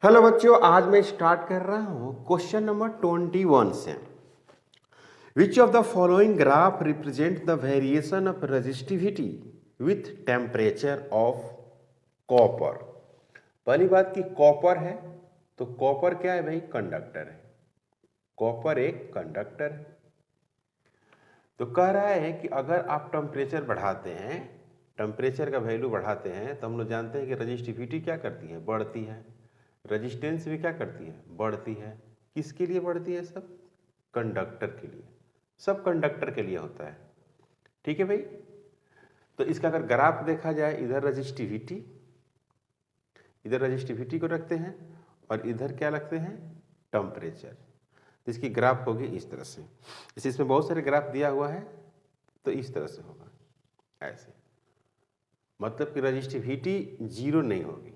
Hello बच्चों, आज मैं स्टार्ट कर रहा हूं क्वेश्चन नंबर 21 से। विच of the following graph represent the variation of resistivity with temperature of copper. पहली बात कि कॉपर है तो कॉपर क्या है भाई? कंडक्टर है। कॉपर एक कंडक्टर है। तो कह रहा है कि अगर आप टेम्परेचर बढ़ाते हैं, टेम्परेचर का वैल्यू बढ़ाते हैं, तो हम लोग जानते हैं कि रेजिस्टिविटी क्या करती है? बढ़ती है। रेजिस्टेंस भी क्या करती है? बढ़ती है। किसके लिए बढ़ती है? सब कंडक्टर के लिए। सब कंडक्टर के लिए होता है। ठीक है भाई। तो इसका अगर ग्राफ देखा जाए, इधर रेजिस्टिविटी को रखते हैं और इधर क्या रखते हैं? टेम्परेचर। तो इसकी ग्राफ होगी इस तरह से। जैसे इसमें बहुत सारे ग्राफ दिया हुआ है तो इस तरह से होगा, ऐसे। मतलब कि रेजिस्टिविटी जीरो नहीं होगी।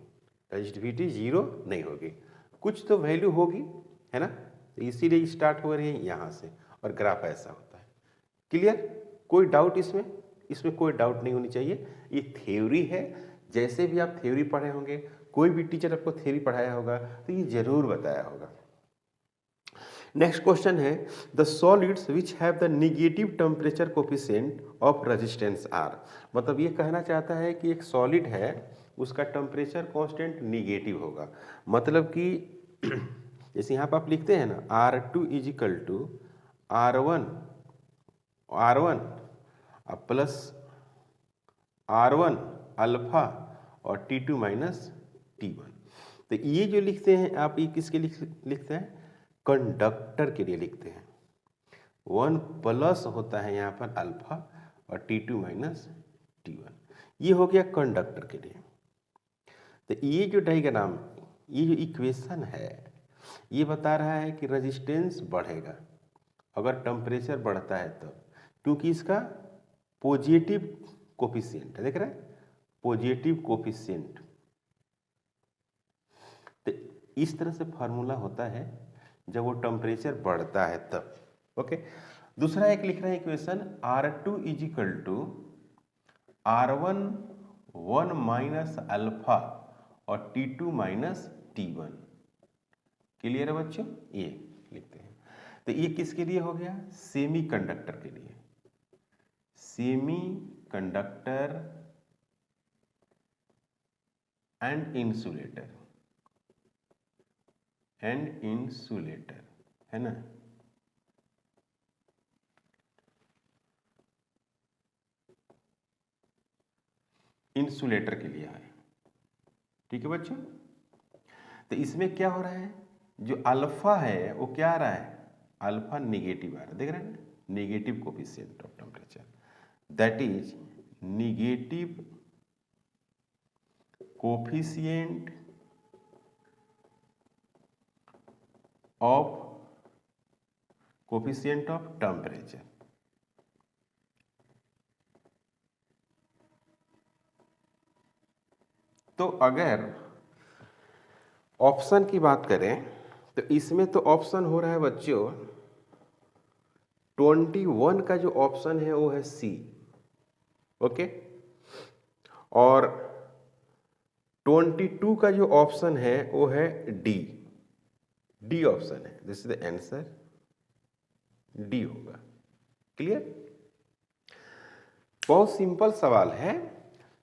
रेजिस्टिविटी जीरो नहीं होगी, कुछ तो वैल्यू होगी, है ना। तो इसीलिए स्टार्ट हो रही है यहाँ से और ग्राफ ऐसा होता है। क्लियर? कोई डाउट इसमें? इसमें कोई डाउट नहीं होनी चाहिए। ये थ्योरी है। जैसे भी आप थ्योरी पढ़े होंगे, कोई भी टीचर आपको थ्योरी पढ़ाया होगा तो ये जरूर बताया होगा। नेक्स्ट क्वेश्चन है, the solids which have the negative temperature coefficient of resistance R. मतलब ये कहना चाहता है कि एक सॉलिड है, उसका टेम्परेचर कांस्टेंट नेगेटिव होगा। मतलब कि जैसे यहाँ पर आप लिखते हैं ना, R2 is equal to R1 plus R1 alpha और T2 माइनस T1। तो ये जो लिखते हैं आप, ये किसके लिखते हैं? कंडक्टर के लिए लिखते हैं। 1 प्लस होता है यहाँ पर अल्फा और T2 माइनस T1। ये हो गया कंडक्टर के लिए। तो ये जो डायग्राम, ये जो इक्वेशन है, ये बता रहा है कि रेजिस्टेंस बढ़ेगा अगर टेम्परेचर बढ़ता है तब, क्योंकि इसका पॉजिटिव कोफिशिएंट है। देख रहे हैं? Positive coefficient. तो इस तरह से फार्मूला होता है जब वो टेम्परेचर बढ़ता है तब। ओके। दूसरा एक लिख रहे हैं equation, R2 is equal to R1 1 minus alpha और T2 माइनस T1। क्लियर है बच्चों? ये लिखते हैं। तो ये किसके लिए हो गया? सेमी कंडक्टर के लिए। सेमी कंडक्टर एंड इंसुलेटर है ना। इंसुलेटर के लिए है। ठीक है बच्चों। तो इसमें क्या हो रहा है? जो अल्फा है वो क्या आ रहा है? अल्फा नेगेटिव आ रहा है। देख रहे हैं? Negative coefficient of temperature, that is negative coefficient of temperature. तो अगर ऑप्शन की बात करें तो इसमें तो ऑप्शन हो रहा है बच्चों, 21 का जो ऑप्शन है वो है सी। ओके। और 22 का जो ऑप्शन है वो है डी ऑप्शन है। This is the answer, D होगा। क्लियर? बहुत सिंपल सवाल है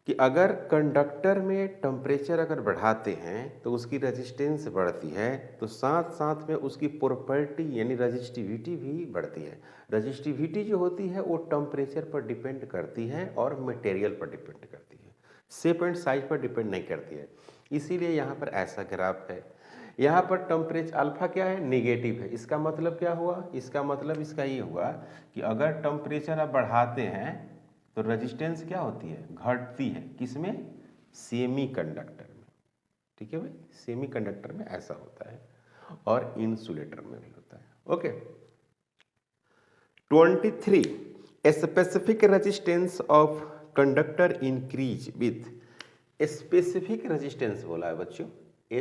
कि अगर कंडक्टर में टेम्परेचर अगर बढ़ाते हैं तो उसकी रेजिस्टेंस बढ़ती है, तो साथ साथ में उसकी प्रॉपर्टी यानी रेजिस्टिविटी भी बढ़ती है। रेजिस्टिविटी जो होती है वो टेम्परेचर पर डिपेंड करती है और मटेरियल पर डिपेंड करती है, शेप एंड साइज पर डिपेंड नहीं करती है। इसीलिए यहाँ पर ऐसा ग्राफ है। यहाँ पर टेम्परेचर अल्फा क्या है? नेगेटिव है। इसका मतलब क्या हुआ? इसका मतलब इसका ये हुआ कि अगर टेम्परेचर आप बढ़ाते हैं तो रेजिस्टेंस क्या होती है? घटती है। किसमें? सेमी कंडक्टर में। ठीक है भाई, सेमी कंडक्टर में ऐसा होता है और इंसुलेटर में भी होता है। Okay. 23, specific resistance of conductor increase with. Specific resistance बोला है बच्चों,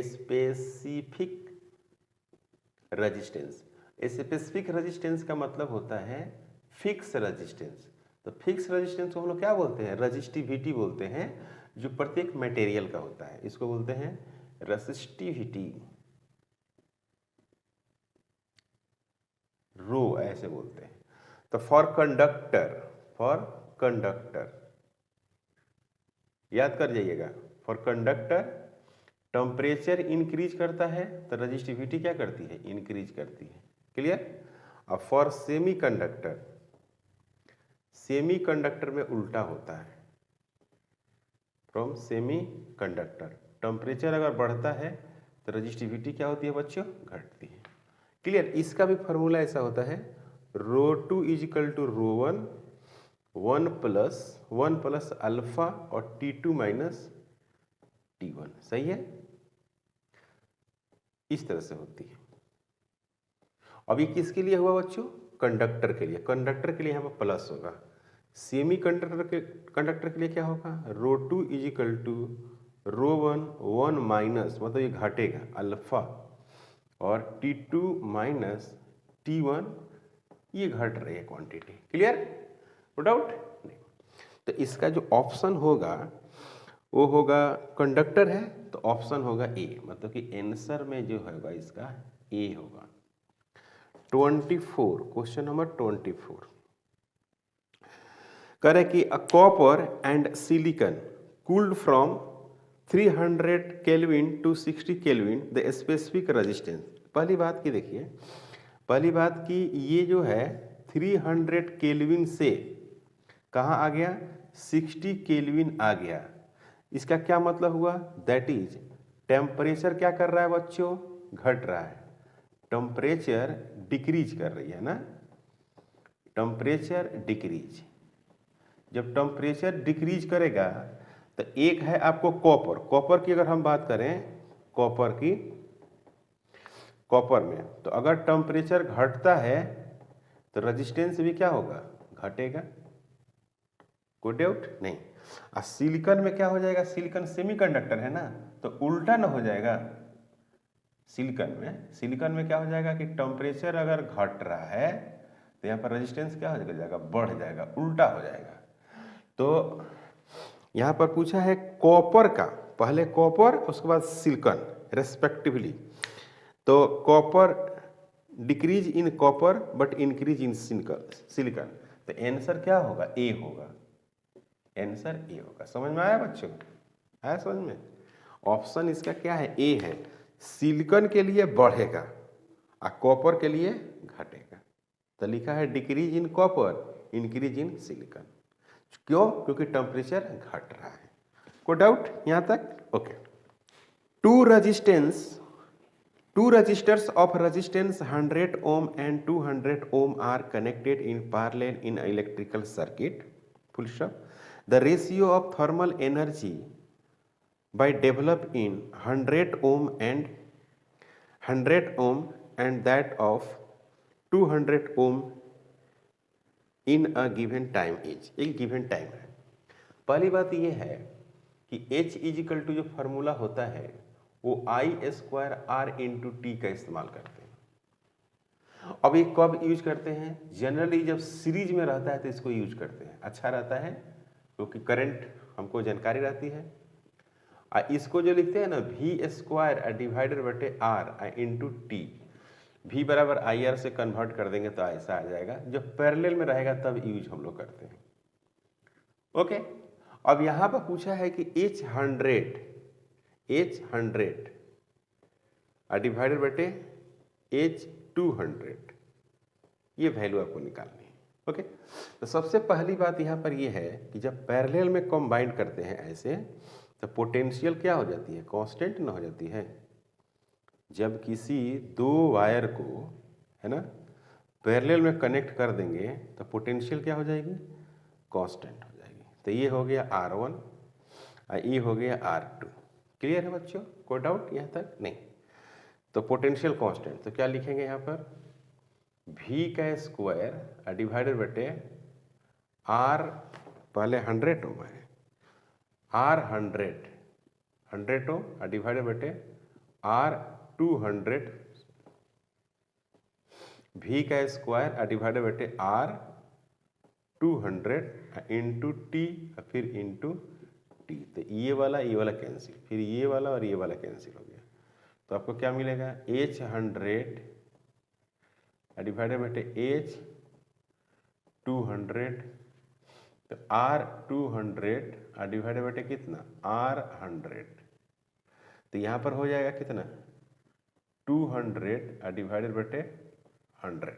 स्पेसिफिक रेजिस्टेंस। स्पेसिफिक रेजिस्टेंस का मतलब होता है फिक्स रेजिस्टेंस। तो फिक्स रेजिस्टेंस को हम लोग क्या बोलते हैं? रेजिस्टिविटी बोलते हैं, जो प्रत्येक मटेरियल का होता है। इसको बोलते हैं रेजिस्टिविटी। रो ऐसे बोलते हैं। तो फॉर कंडक्टर याद कर जाइएगा, फॉर कंडक्टर टेम्परेचर इंक्रीज करता है तो रजिस्टिविटी क्या करती है, इंक्रीज करती है। क्लियर। अब फॉर सेमी कंडक्टर में उल्टा होता है। फ्रॉम सेमी कंडक्टर टेम्परेचर अगर बढ़ता है तो रजिस्टिविटी क्या होती है बच्चों, घटती है। क्लियर। इसका भी फॉर्मूला ऐसा होता है, ρ2 इजिकल टू ρ1 1 प्लस अल्फा और T2 माइनस T1। सही है, इस तरह से होती है। अब ये किसके लिए हुआ बच्चों, कंडक्टर के लिए। कंडक्टर के लिए यहाँ पर प्लस होगा। सेमी कंडक्टर के लिए क्या होगा, ρ2 इजिकल टू ρ1 1 माइनस, मतलब ये घटेगा अल्फा और T2 माइनस T1, ये घट रही है क्वांटिटी। क्लियर, नो डाउट नहीं। तो इसका जो ऑप्शन होगा वो होगा, कंडक्टर है तो ऑप्शन होगा ए, मतलब कि आंसर में जो होगा इसका ए होगा। 24, क्वेश्चन नंबर 24 करे कि a copper and silicon cooled from 300 kelvin to 60 kelvin the specific resistance. पहली बात की देखिए, पहली बात की ये जो है 300 केल्विन से कहाँ आ गया, 60 केल्विन आ गया। इसका क्या मतलब हुआ, दैट इज टेम्परेचर क्या कर रहा है बच्चों, घट रहा है। टेम्परेचर डिक्रीज कर रही है ना, टेम्परेचर डिक्रीज। जब टेम्परेचर डिक्रीज करेगा तो एक है आपको कॉपर की अगर हम बात करें, कॉपर में तो अगर टेम्परेचर घटता है तो रेजिस्टेंस भी क्या होगा, घटेगा। कोई डाउट नहीं। और सिलिकॉन में क्या हो जाएगा, सिलिकॉन सेमीकंडक्टर है ना, तो उल्टा ना हो जाएगा। सिलिकॉन में क्या हो जाएगा कि टेम्परेचर अगर घट रहा है तो यहाँ पर रेजिस्टेंस क्या हो जाएगा, बढ़ जाएगा, उल्टा हो जाएगा। तो यहाँ पर पूछा है कॉपर का, पहले कॉपर उसके बाद सिलिकॉन रेस्पेक्टिवली। तो copper decrease in copper but increase in silicon, तो आंसर क्या होगा, ए होगा। आंसर ए होगा। समझ में आया बच्चों, आया समझ में। ऑप्शन इसका क्या है, ए है। सिलिकॉन के लिए बढ़ेगा और कॉपर के लिए घटेगा। तो लिखा है decrease in copper increase in silicon. क्यों, क्योंकि टेम्परेचर घट रहा है। कोई डाउट यहां तक, okay. Two resistors of resistance 100 ohm and 200 ohm are connected in parallel in electrical circuit, full stop. The ratio of thermal energy by developed in 100 ohm and that of 200 ohm in a given time is, एक given time है। पहली बात ये है कि H is equal to जो formula होता है वो I² R/T का इस्तेमाल करते हैं। अब ये कब यूज करते हैं, जनरली जब सीरीज में रहता है तो इसको यूज करते हैं, अच्छा रहता है क्योंकि करंट हमको जानकारी रहती है। इसको जो लिखते हैं ना V² डिवाइडेड बटे R/T, V बराबर IR से कन्वर्ट कर देंगे तो ऐसा आ जाएगा। जब पैरेलल में रहेगा तब यूज हम लोग करते हैं। ओके। अब यहां पर पूछा है कि H100 डिवाइडेड बटे H200, ये वैल्यू आपको निकालनी है। ओके। तो सबसे पहली बात यहाँ पर ये है कि जब पैरेलल में कंबाइन करते हैं ऐसे तो पोटेंशियल क्या हो जाती है, कांस्टेंट ना हो जाती है। जब किसी दो वायर को है ना पैरेलल में कनेक्ट कर देंगे तो पोटेंशियल क्या हो जाएगी, कांस्टेंट हो जाएगी। तो ये हो गया R1 और ये हो गया R2। क्लियर है बच्चों, कोई डाउट यहाँ तक नहीं। तो पोटेंशियल कांस्टेंट तो क्या लिखेंगे यहाँ पर, V² डिवाइडेड बटे R, पहले 100 ओम है, R100 ओम डिवाइडेड बटे R200, V² डिवाइडेड बटे R200 इंटू T फिर इंटू T। तो ये वाला कैंसिल, फिर ये वाला और ये वाला कैंसिल हो गया। तो आपको क्या मिलेगा, H100 डिवाइडेड बटे एच 200, तो आर 200 डिवाइडेड बटे कितना आर 100, तो यहाँ पर हो जाएगा कितना 200 डिवाइडेड बटे 100,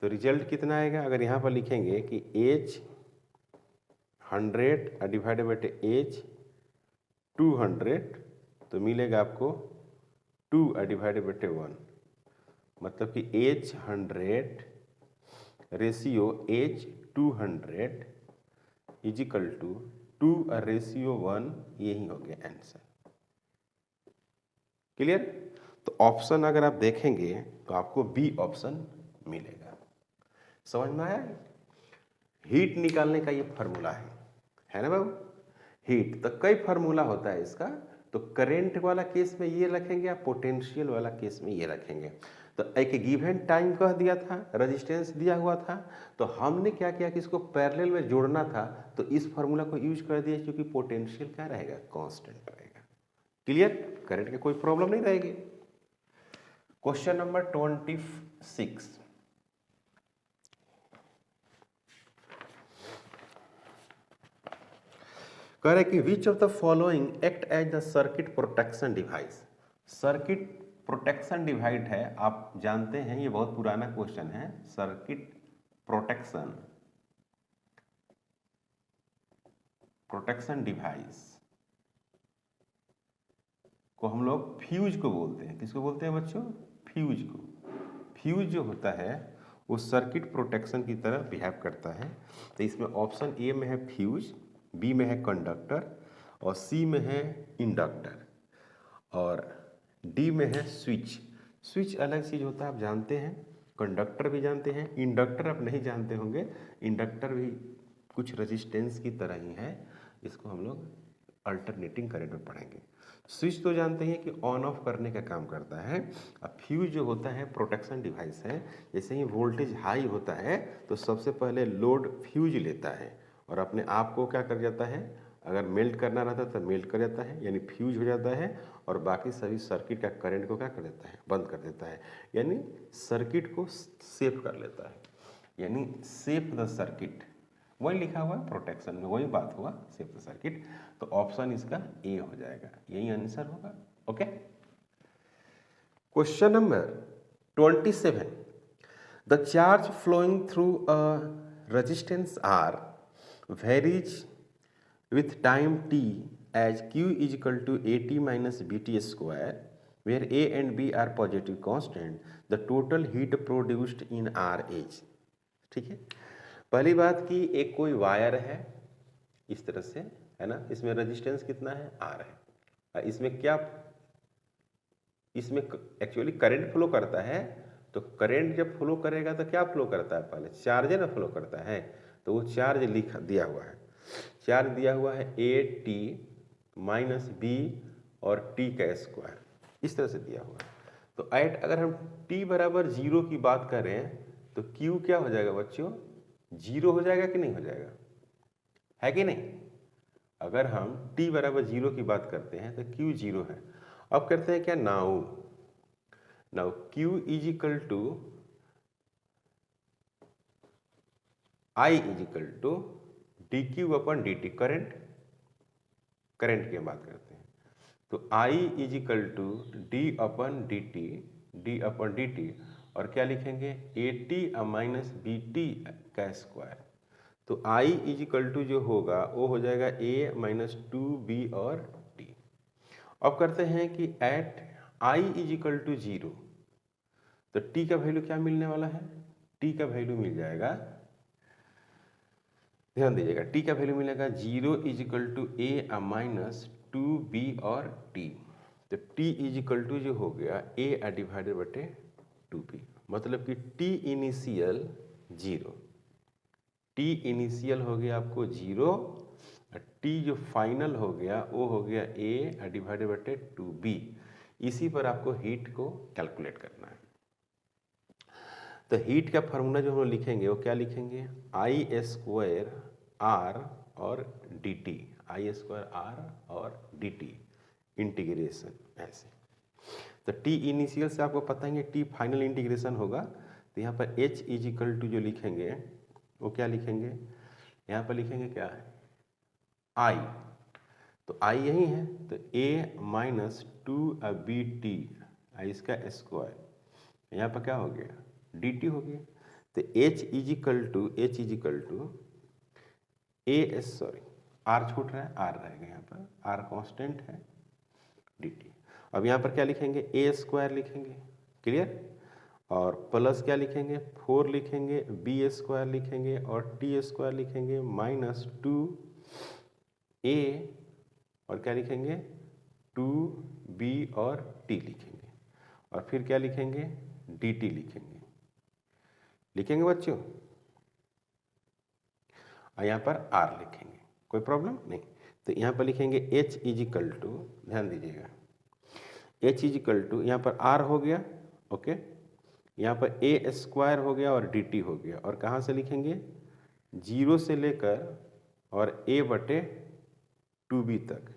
तो रिजल्ट कितना आएगा। अगर यहाँ पर लिखेंगे कि एच 100 डिवाइडेड बटे एच 200, तो मिलेगा आपको 2 डिवाइडेड बटे 1, मतलब कि H 100 ratio H 200 is equal to 2 ratio 1, यही हो गया आंसर। क्लियर। तो ऑप्शन अगर आप देखेंगे तो आपको बी ऑप्शन मिलेगा। समझ में आया। हीट निकालने का ये फार्मूला है ना बाबू। हीट तो कई फार्मूला होता है इसका, तो करंट वाला केस में ये रखेंगे, आप पोटेंशियल वाला केस में ये रखेंगे। तो एक गिवन टाइम कह दिया था, रेजिस्टेंस दिया हुआ था, तो हमने क्या किया कि इसको पैरेलल में जोड़ना था, तो इस फार्मूला को यूज कर दिया, क्योंकि पोटेंशियल क्या रहेगा कांस्टेंट रहेगा। क्लियर। करंट की कोई प्रॉब्लम नहीं रहेगी। क्वेश्चन नंबर 26 कह रहे कि which of the following act as the circuit protection device. Circuit protection device है, आप जानते हैं, ये बहुत पुराना क्वेश्चन है। सर्किट प्रोटेक्शन डिवाइस को हम लोग फ्यूज को बोलते हैं। किसको बोलते हैं बच्चों? फ्यूज को। फ्यूज जो होता है वो सर्किट प्रोटेक्शन की तरह बिहेव करता है। तो इसमें ऑप्शन ए में है फ्यूज, बी में है कंडक्टर, और सी में है इंडक्टर, और डी में है स्विच। स्विच अलग चीज़ होता है, आप जानते हैं। कंडक्टर भी जानते हैं, इंडक्टर आप नहीं जानते होंगे। इंडक्टर भी कुछ रेजिस्टेंस की तरह ही है, इसको हम लोग अल्टरनेटिंग करंट में पढ़ेंगे। स्विच तो जानते हैं कि ऑन ऑफ करने का काम करता है। अब फ्यूज जो होता है प्रोटेक्शन डिवाइस है। जैसे ही वोल्टेज हाई होता है तो सबसे पहले लोड फ्यूज लेता है और अपने आप को क्या कर जाता है, अगर मेल्ट करना रहता है तो मेल्ट कर जाता है, यानी फ्यूज हो जाता है, और बाकी सभी सर्किट का करंट को क्या कर देता है, बंद कर देता है, यानी सर्किट को सेफ कर लेता है, यानी सेफ द सर्किट। वही लिखा हुआ है प्रोटेक्शन में, वही बात हुआ, सेफ द सर्किट। तो ऑप्शन इसका ए हो जाएगा, यही आंसर होगा। Okay. Question number 27 the charge flowing through a resistance R varies with time t as q is equal to at minus bt square, where a and b are positive constant, the total heat produced in r is। ठीक है। पहली बात कि एक कोई wire है इस तरह से, है ना, इसमें रेजिस्टेंस कितना है, आर है। इसमें क्या, इसमें एक्चुअली करंट फ्लो करता है। तो करंट जब फ्लो करेगा तो क्या फ्लो करता है, पहले चार्ज है ना फ्लो करता है। तो वो चार्ज लिखा दिया हुआ है, चार्ज दिया हुआ है ए टी माइनस बी और टी का स्क्वायर, इस तरह से दिया हुआ है। तो एट अगर हम टी बराबर 0 की बात करें तो क्यू क्या हो जाएगा बच्चों, 0 हो जाएगा कि नहीं हो जाएगा, है कि नहीं। अगर हम टी बराबर 0 की बात करते हैं तो क्यू 0 है। अब करते हैं क्या, now Q is equal to I is equal to D Q upon D T, current की हम बात करते हैं। तो I is equal to D upon D T, और क्या लिखेंगे, A T minus B T का स्क्वायर। तो आई इज इक्वल टू जो होगा वो हो जाएगा ए माइनस 2b और टी। अब करते हैं कि at I is equal to 0, तो टी का वैल्यू क्या मिलने वाला है, टी का वैल्यू मिल जाएगा, ध्यान दीजिएगा, टी का वैल्यू मिलेगा 0 is equal to A minus 2b और टी। तो टी इज इक्वल टू जो हो गया ए डिवाइडेड बटे 2b, मतलब कि टी इनिशियल 0, टी इनिशियल हो गया आपको 0, और टी जो फाइनल हो गया वो हो गया ए डिवाइडेड बटे 2b। इसी पर आपको हीट को कैलकुलेट करना है। तो हीट का फार्मूला जो हम लोग लिखेंगे वो क्या लिखेंगे, आई स्क्वायर आर और D T, I square R और डी टी इंटीग्रेशन ऐसे। तो टी इनिशियल से आपको पता है टी फाइनल इंटीग्रेशन होगा, तो यहाँ पर h इज इक्वल टू जो लिखेंगे वो क्या लिखेंगे, यहाँ पर लिखेंगे क्या है i, तो i यही है, तो a माइनस 2bt इसका स्क्वायर, यहाँ पर क्या हो गया dt हो गया। तो h is equal to a sorry r छूट रहा है, r रहेगा यहाँ पर, r कांस्टेंट है, dt। अब यहाँ पर क्या लिखेंगे a स्क्वायर लिखेंगे, क्लियर, और प्लस क्या लिखेंगे 4 लिखेंगे, b स्क्वायर लिखेंगे और t स्क्वायर लिखेंगे, माइनस 2a और क्या लिखेंगे 2b और t लिखेंगे, और फिर क्या लिखेंगे dt लिखेंगे बच्चों, और यहाँ पर r लिखेंगे, कोई प्रॉब्लम नहीं। तो यहाँ पर लिखेंगे h इज इक्वल टू, ध्यान दीजिएगा, h इज इक्वल टू यहाँ पर r हो गया, ओके, यहाँ पर a स्क्वायर हो गया और dt हो गया, और कहाँ से लिखेंगे 0 से लेकर और a/2b तक।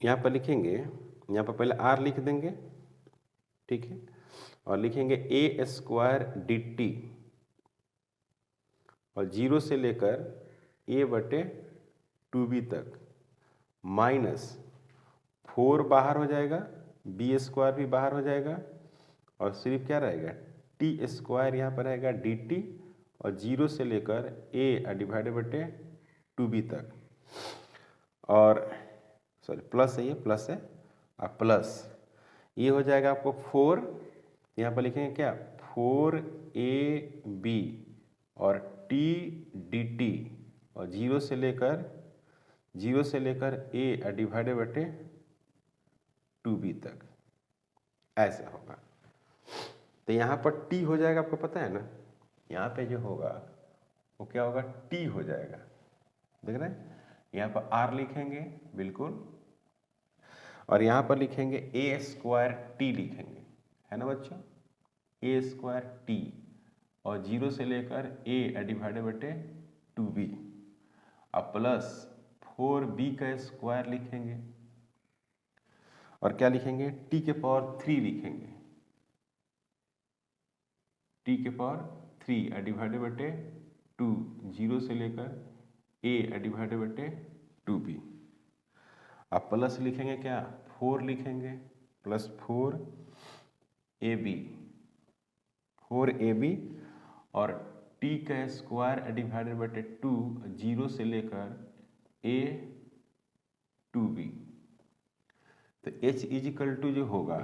यहाँ पर लिखेंगे, यहाँ पर पहले r लिख देंगे, ठीक है, और लिखेंगे a स्क्वायर dt, और 0 से लेकर a/2b तक, माइनस 4 बाहर हो जाएगा, b स्क्वायर भी बाहर हो जाएगा, और सिर्फ क्या रहेगा t स्क्वायर यहाँ पर रहेगा dt, और 0 से लेकर a/2b तक, और सॉरी प्लस है, ये प्लस है, और प्लस ये हो जाएगा आपको 4, यहाँ पर लिखेंगे क्या 4ab और t dt, और 0 से लेकर a/2b तक, ऐसा होगा। तो यहाँ पर t हो जाएगा, आपको पता है ना, यहाँ पे जो होगा वो क्या होगा t हो जाएगा, देख रहे हैं, यहाँ पर r लिखेंगे बिल्कुल, और यहाँ पर लिखेंगे a स्क्वायर t लिखेंगे, है ना बच्चों, a स्क्वायर t, और 0 से लेकर a/2b, अब प्लस 4b का स्क्वायर लिखेंगे, और क्या लिखेंगे t के पावर 3 लिखेंगे, t के पावर 3/2, 0 से लेकर a/2b, अब प्लस लिखेंगे क्या 4 लिखेंगे, प्लस 4ab और t का स्क्वायर/2, 0 से लेकर a/2b। तो h इज इक्वल टू जो होगा,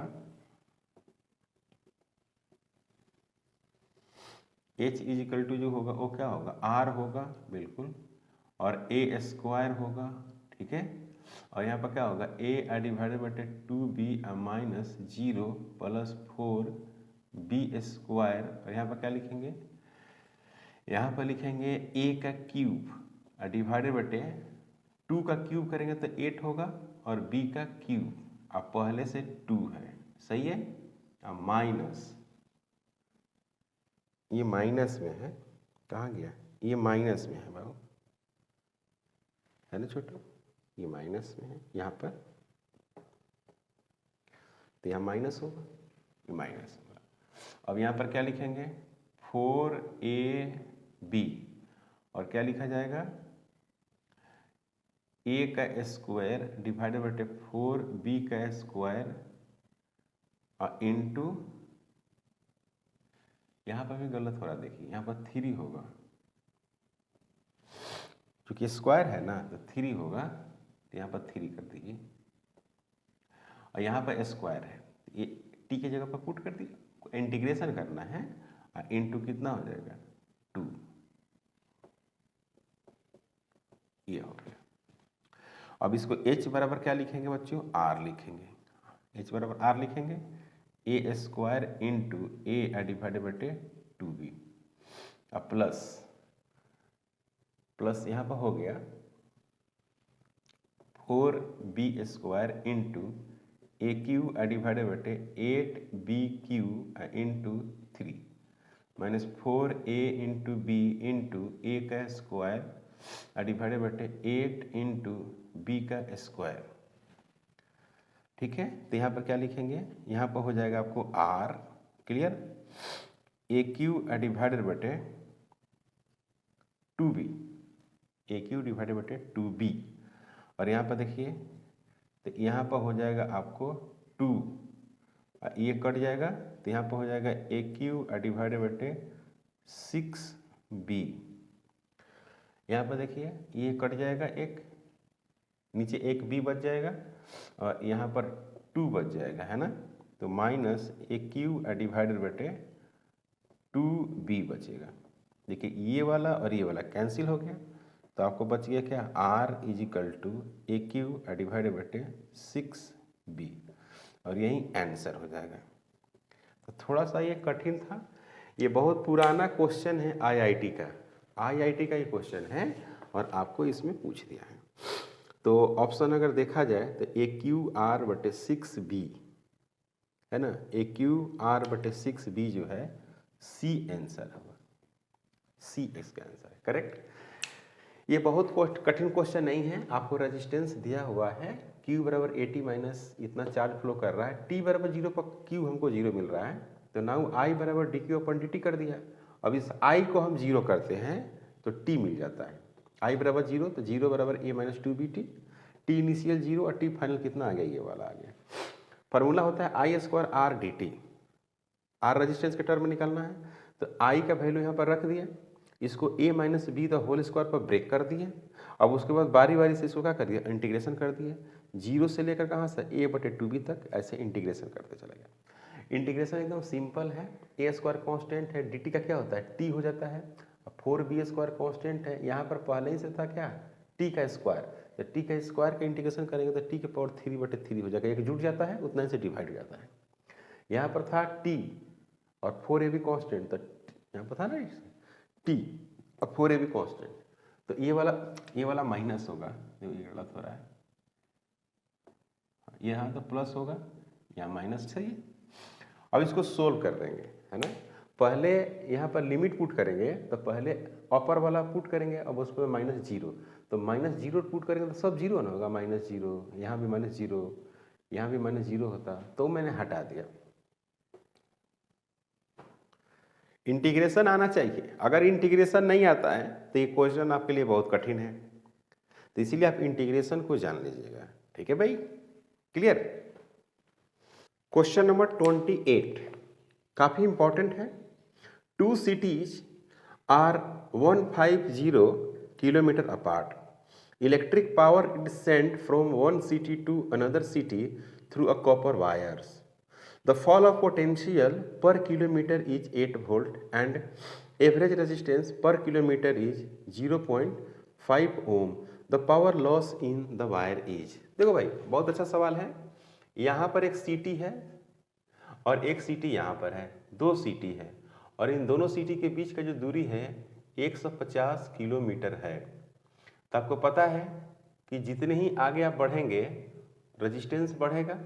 वो क्या होगा r होगा बिल्कुल, और a स्क्वायर होगा, ठीक है, और यहाँ पर क्या होगा a/2b minus 0 plus 4b square, और यहाँ पर क्या लिखेंगे, यहाँ पर लिखेंगे a का क्यूब डिवाइडेड 2 का क्यूब करेंगे तो 8 होगा, और b का क्यूब अब पहले से 2 है, सही है, अब माइनस, ये माइनस में है, कहाँ गया, ये माइनस में है बाबू, है ना छोटू, ये माइनस में है यहाँ पर, तो यहाँ माइनस होगा, ये माइनस होगा। अब यहाँ पर क्या लिखेंगे 4ab, और क्या लिखा जाएगा a का स्क्वायर डिवाइडेड 4b का स्क्वायर इंटू, यहाँ पर भी गलत हो रहा है, देखिए यहाँ पर 3 होगा, क्योंकि स्क्वायर है ना तो 3 होगा, तो यहाँ पर 3 कर दीजिए, और यहाँ पर स्क्वायर है, ये t के जगह पर पुट कर दीजिए, इंटीग्रेशन करना है, और इंटू कितना हो जाएगा 2, ये हो गया। अब इसको h बराबर क्या लिखेंगे बच्चों, r लिखेंगे, h बराबर r लिखेंगे, a स्क्वायर इंटू a/2b, अब प्लस यहाँ पर हो गया 4b square into a/8b³ into 3 minus 4a into b into a का स्क्वायर डिवाइडेड बटे 8 इंटू बी का स्क्वायर। ठीक है, तो यहाँ पर क्या लिखेंगे, यहाँ पर हो जाएगा आपको R, clear, A Q divided बटे 2b, ए क्यू डिवाइडेड बटे 2b। और यहाँ पर देखिए तो यहाँ पर हो जाएगा आपको 2, ये कट जाएगा तो यहाँ पर हो जाएगा ए क्यू डिवाइडेड बटे 6b। यहाँ पर देखिए ये कट जाएगा, एक नीचे एक b बच जाएगा और यहाँ पर 2 बच जाएगा, है ना। तो माइनस ए क्यू डिवाइडेड बटे 2b बचेगा। देखिए ये वाला और ये वाला कैंसिल हो गया, तो आपको बच गया क्या, r is equal to A Q divided बटे 6b, और यही आंसर हो जाएगा। तो थोड़ा सा ये कठिन था, ये बहुत पुराना क्वेश्चन है आईआईटी का, आईआईटी का ये क्वेश्चन है और आपको इसमें पूछ दिया है। तो ऑप्शन अगर देखा जाए तो ए क्यू आर बटे 6b है ना, ए क्यू आर बटे 6b जो है सी आंसर होगा, सी इसका आंसर है, करेक्ट। ये बहुत कठिन क्वेश्चन नहीं है, आपको रेजिस्टेंस दिया हुआ है, Q बराबर 80 माइनस इतना चार्ज फ्लो कर रहा है, T बराबर 0 पर Q हमको 0 मिल रहा है, तो नाउ I बराबर D Q upon D T कर दिया। अब इस I को हम 0 करते हैं तो T मिल जाता है, I बराबर 0 तो 0 बराबर a minus 2bt, T initial 0 और T फाइनल कितना आ गया, ये वाला आ गया। फार्मूला होता है I square R D T, R resistance के टर्म में निकालना है, तो I का वैल्यू यहाँ पर रख दिया, इसको a minus B the whole square पर ब्रेक कर दिए। अब उसके बाद बारी बारी से इसको क्या कर दिया, इंटीग्रेशन कर दिया, 0 से लेकर कहाँ से a बटे 2b तक ऐसे इंटीग्रेशन करते चला गया। इंटीग्रेशन एकदम सिंपल है, a स्क्वायर कॉन्स्टेंट है, dt का क्या होता है t हो जाता है, 4b स्क्वायर कॉन्स्टेंट है, यहाँ पर पहले ही से था क्या t का स्क्वायर, तो t का स्क्वायर का इंटीग्रेशन करेंगे तो t के पावर 3 बटे 3 हो जाएगा, एक जुट जाता है उतना ही से डिवाइड हो जाता है। यहाँ पर था t और 4ab कॉन्स्टेंट, तो यहाँ पर था ना t और 4ab कॉन्स्टेंट, तो ये वाला माइनस होगा, देखो ये गलत हो रहा है, यहाँ तो प्लस होगा, यहाँ माइनस, सही है। अब इसको सोल्व कर देंगे, है ना। पहले यहाँ पर लिमिट पुट करेंगे तो पहले अपर वाला पुट करेंगे, अब उस पर -0, तो -0 पुट करेंगे तो सब 0 ना होगा, -0, यहाँ भी -0, यहाँ भी -0 होता, तो मैंने हटा दिया। इंटीग्रेशन आना चाहिए, अगर इंटीग्रेशन नहीं आता है तो ये क्वेश्चन आपके लिए बहुत कठिन है, तो इसीलिए आप इंटीग्रेशन को जान लीजिएगा, ठीक है भाई, क्लियर। क्वेश्चन नंबर 28 काफी इंपॉर्टेंट है। 2 cities are 150 kilometre apart, electric power is sent from one city to another city through a copper wires. The fall of potential per kilometer is 8 volt and average resistance per kilometer is 0.5 ohm. The power loss in the wire is, देखो भाई बहुत अच्छा सवाल है। यहाँ पर एक city है और एक सिटी यहाँ पर है, 2 सिटी है और इन दोनों सिटी के बीच का जो दूरी है 150 किलोमीटर है। तो आपको पता है कि जितने ही आगे आप बढ़ेंगे रेजिस्टेंस बढ़ेगा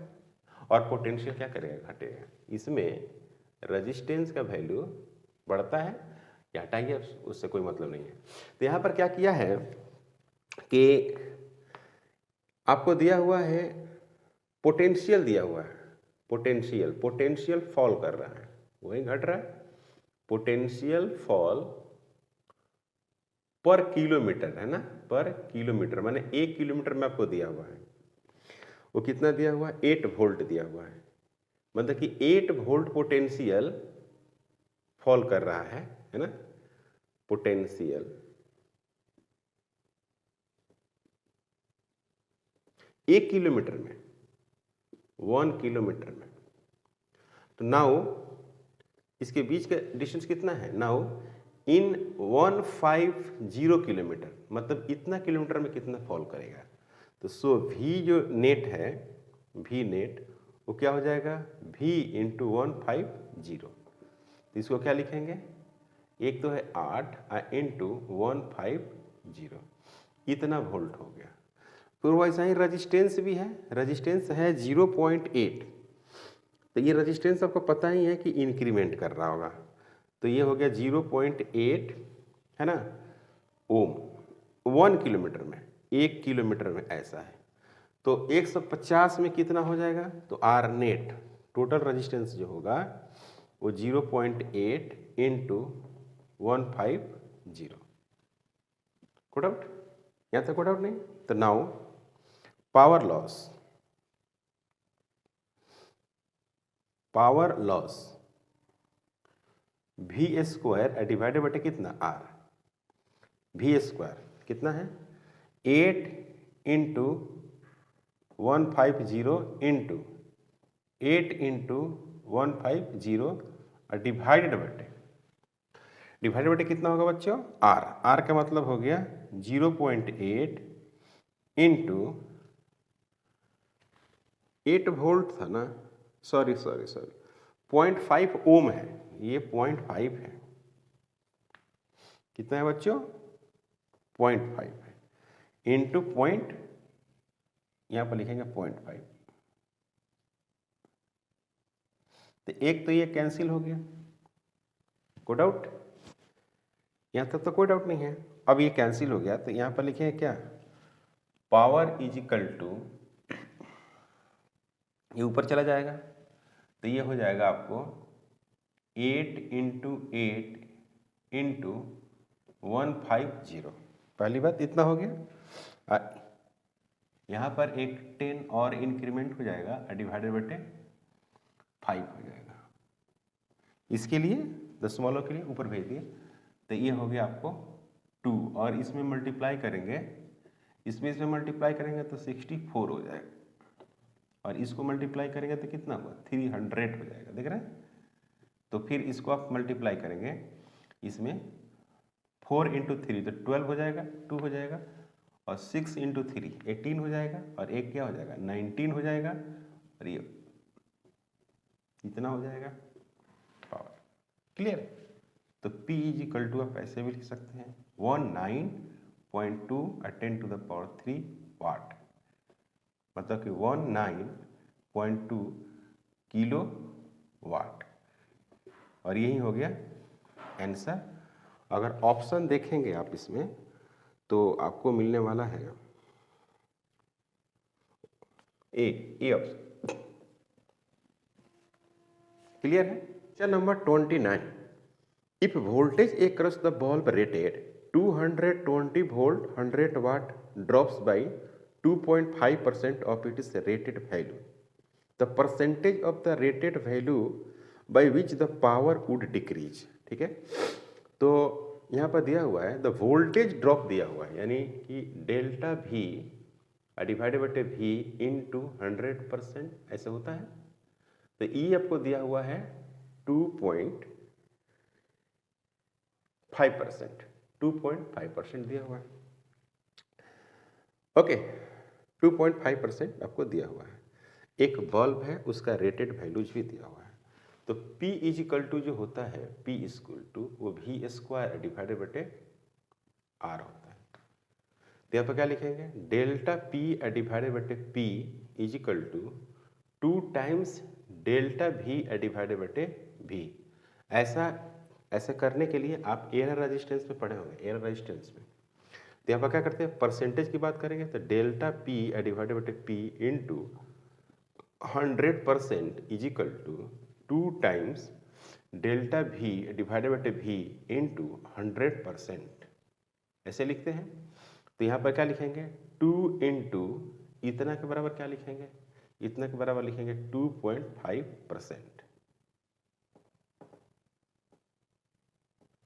और पोटेंशियल क्या करेगा, घटेगा। इसमें रेजिस्टेंस का वैल्यू बढ़ता है या हटाइए, उससे कोई मतलब नहीं है। तो यहाँ पर क्या किया है कि आपको दिया हुआ है पोटेंशियल, दिया हुआ है पोटेंशियल फॉल कर रहा है, वही घट रहा है, पोटेंशियल फॉल पर किलोमीटर, है ना, पर किलोमीटर माने 1 किलोमीटर में आपको दिया हुआ है, वो कितना दिया हुआ है, 8 वोल्ट दिया हुआ है, मतलब कि 8 वोल्ट पोटेंशियल फॉल कर रहा है ना, पोटेंशियल 1 किलोमीटर में, 1 किलोमीटर में। तो नाउ इसके बीच का डिस्टेंस कितना है, नाउ इन 150 किलोमीटर, मतलब इतना किलोमीटर में कितना फॉल करेगा। तो सो V जो नेट है, V नेट वो क्या हो जाएगा, V इंटू 150। तो इसको क्या लिखेंगे, एक तो है 8 इंटू 150, इतना वोल्ट हो गया। फिर वैसा ही रजिस्टेंस भी है, रजिस्टेंस है 0.8, तो ये रजिस्टेंस आपको पता ही है कि इंक्रीमेंट कर रहा होगा, तो ये हो गया 0.8, है ना, ओम। 1 किलोमीटर में, 1 किलोमीटर में ऐसा है, तो 150 में कितना हो जाएगा, तो आर नेट टोटल रेजिस्टेंस जो होगा वो 0.8 इंटू 150। कोड आउट, यहाँ तक कोड आउट नहीं? तो now power loss V square divided बटे कितना, आर। वी स्क्वायर कितना है, 8 इंटू 150 इंटू 8 इंटू 150 और डिवाइडेड बटे कितना होगा बच्चों, आर। आर का मतलब हो गया 0.8 इंटू 8 वोल्ट था ना, सॉरी 0.5 ओम है, ये 0.5 है। कितना है बच्चों, 0.5 है इंटू पॉइंट, यहाँ पर लिखेंगे 0.5, तो एक तो ये कैंसिल हो गया। कोई डाउट? यहाँ तक तो कोई डाउट नहीं है। अब ये कैंसिल हो गया तो यहाँ पर लिखेंगे क्या, पावर इज इक्वल टू, ये ऊपर चला जाएगा तो ये हो जाएगा आपको 8 इंटू 8 इंटू 150। पहली बात इतना हो गया, यहाँ पर एक 10 और इंक्रीमेंट हो जाएगा, डिवाइडेड बटे 5 हो जाएगा। इसके लिए दशमलव के लिए ऊपर भेज दिए, तो ये हो गया आपको 2, और इसमें मल्टीप्लाई करेंगे, इसमें मल्टीप्लाई करेंगे तो 64 हो जाएगा, और इसको मल्टीप्लाई करेंगे तो कितना हुआ, 300 हो जाएगा। देख रहे हैं? तो फिर इसको आप मल्टीप्लाई करेंगे, इसमें 4 इंटू 3 तो 12 हो जाएगा, 2 हो जाएगा, और 6 इंटू 3 18 हो जाएगा, और एक क्या हो जाएगा, 19 हो जाएगा, और ये इतना हो जाएगा पावर। क्लियर? तो P इज इक्वल टू आप ऐसे भी लिख सकते हैं 19.2 10 टू द पावर 3 वाट, मतलब कि 19.2 किलो वाट, और यही हो गया आंसर। अगर ऑप्शन देखेंगे आप इसमें तो आपको मिलने वाला है ए ऑप्शन। क्लियर है? Question number 29, if voltage across the bulb rated 220 volt 100 watt drops by 2.5% of its rated value, the percentage of the rated value by which the power would decrease। ठीक है, तो यहाँ पर दिया हुआ है the voltage drop दिया हुआ है, यानी कि डेल्टा वी डिवाइडेड बटे वी इंटू 100% ऐसे होता है। तो ई आपको दिया हुआ है 2.5%, 2.5% दिया हुआ है। ओके, 2.5% आपको दिया हुआ है। एक बल्ब है, उसका रेटेड वैल्यूज भी दिया हुआ है। तो P इज इक्वल टू जो होता है, P इज इक्वल टू वो वी स्क्वायर डिवाइडेड बटे आर होता है। तो यहाँ पर क्या लिखेंगे, डेल्टा P डिवाइडेड बटे P is equal to 2 times delta V divided बटे V। ऐसा करने के लिए आप एरर रेजिस्टेंस में पढ़े होंगे, एरर रेजिस्टेंस में। तो यहाँ पर क्या करते हैं, परसेंटेज की बात करेंगे तो डेल्टा P डिवाइडेड बटे P into 100% is equal to 2 times delta V divided बटे V इंटू 100%, ऐसे लिखते हैं। तो यहाँ पर क्या लिखेंगे, 2 इंटू इतना के बराबर क्या लिखेंगे, इतना के बराबर लिखेंगे 2.5%।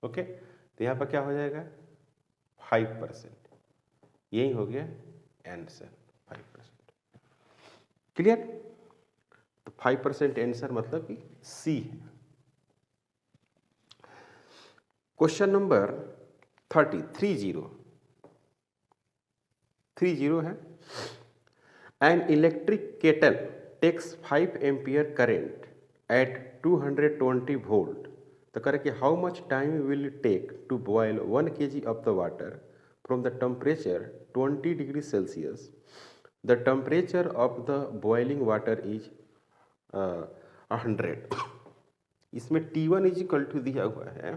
ओके, तो यहाँ पर क्या हो जाएगा 5%, यही हो गया आंसर 5%। क्लियर? तो 5% आंसर मतलब कि सी है। क्वेश्चन नंबर 30 है, an electric kettle takes 5 ampere current at 220 volt. तो करें कि how much time will it take to boil 1 kg of the water from the temperature 20 degree Celsius. The temperature of the boiling water is 100। इसमें T1 is equal to दिया हुआ है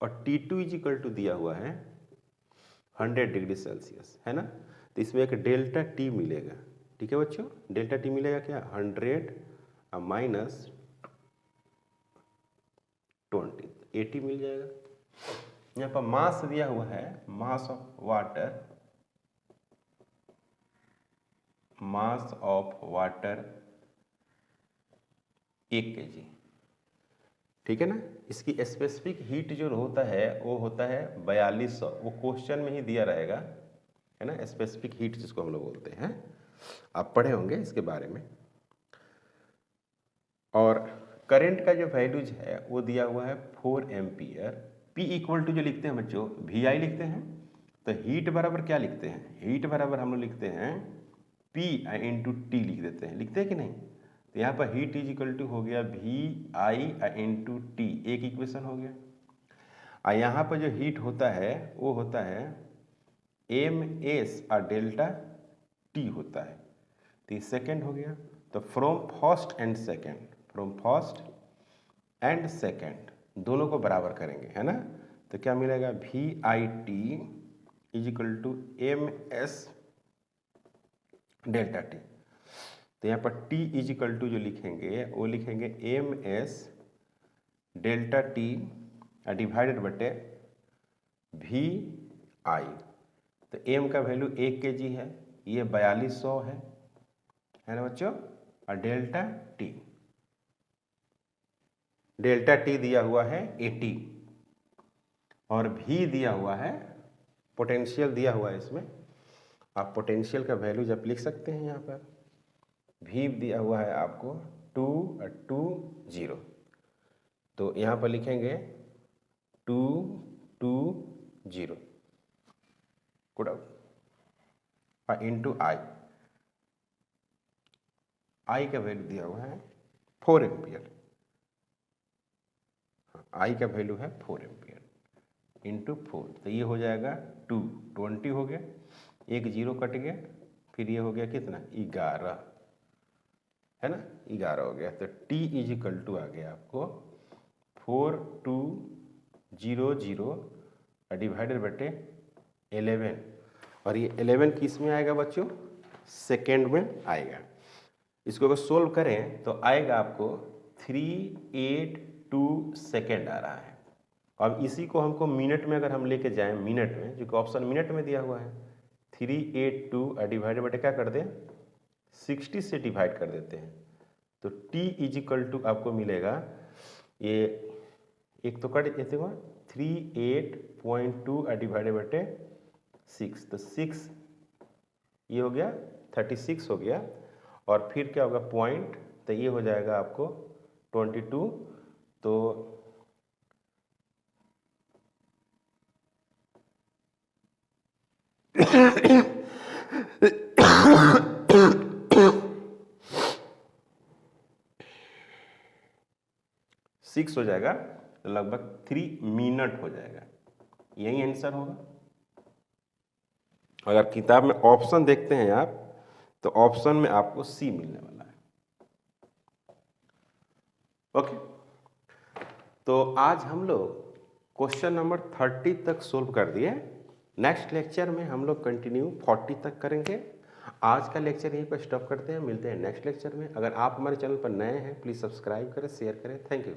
और T2 is equal to दिया हुआ है 100 degree Celsius, है ना। तो इसमें एक डेल्टा टी मिलेगा, ठीक है बच्चों। डेल्टा टी मिलेगा क्या, 100 माइनस 20, 80 मिल जाएगा। यहाँ पर मास दिया हुआ है, mass of water, mass of water 1 kg, ठीक है ना। इसकी स्पेसिफिक हीट जो होता है वो होता है 4200, वो क्वेश्चन में ही दिया रहेगा, है ना। स्पेसिफिक हीट जिसको हम लोग बोलते हैं, आप पढ़े होंगे इसके बारे में। और करंट का जो वैल्यूज है वो दिया हुआ है 4 एम्पियर। P इक्वल टू जो लिखते हैं बच्चों, VI लिखते हैं। तो हीट बराबर क्या लिखते हैं, हीट बराबर हम लोग लिखते हैं P इंटू टी लिख देते हैं, लिखते हैं कि नहीं। तो यहाँ पर हीट इज इक्वल टू हो गया VI इंटू टी, एक इक्वेशन हो गया। और यहाँ पर जो हीट होता है वो होता है MS और डेल्टा T होता है। तो सेकेंड हो गया। तो from first and second, from first and second दोनों को बराबर करेंगे, है ना। तो क्या मिलेगा, VIT is equal to MS delta T. तो यहाँ पर T इज इक्वल टू जो लिखेंगे वो लिखेंगे MS डेल्टा टी डिवाइडेड बटे VI। तो M का वैल्यू 1 kg है, ये 4200 है ना बच्चों। और डेल्टा टी दिया हुआ है 80 और V दिया हुआ है, पोटेंशियल दिया हुआ है इसमें। आप पोटेंशियल का वैल्यू जब लिख सकते हैं, यहाँ पर V दिया हुआ है आपको 220, तो यहाँ पर लिखेंगे 220 गुड और इंटू I का वैल्यू दिया हुआ है 4 एम्पियर। I का वैल्यू है 4 एम्पियर इंटू 4, तो ये हो जाएगा 220 हो गया, एक जीरो कट गया, फिर ये हो गया कितना 11, है ना, 11 हो गया। तो T इज इक्वल टू आ गया आपको 4200 डिवाइडेड बटे 11, और ये 11 किस में आएगा बच्चों, सेकेंड में आएगा। इसको अगर सोल्व करें तो आएगा आपको 382 सेकेंड आ रहा है। अब इसी को हमको मिनट में अगर हम लेके जाएं, मिनट में, जो कि ऑप्शन मिनट में दिया हुआ है, 382 डिवाइडेड बटे क्या कर दें, 60 से डिवाइड कर देते हैं। तो T इज इक्वल टू आपको मिलेगा, ये एक तो कट देते हुआ 38.2 डिवाइडेड बटे 6, तो 6 ये हो गया 36 हो गया, और फिर क्या होगा पॉइंट, तो ये हो जाएगा आपको 22, तो सिक्स हो जाएगा, तो लगभग 3 मिनट हो जाएगा। यही आंसर होगा। अगर किताब में ऑप्शन देखते हैं आप, तो ऑप्शन में आपको सी मिलने वाला है। ओके, तो आज हम लोग क्वेश्चन नंबर 30 तक सोल्व कर दिए। नेक्स्ट लेक्चर में हम लोग कंटिन्यू 40 तक करेंगे। आज का लेक्चर यहीं पर स्टॉप करते हैं, मिलते हैं नेक्स्ट लेक्चर में। अगर आप हमारे चैनल पर नए हैं, प्लीज़ सब्सक्राइब करें, शेयर करें। Thank you.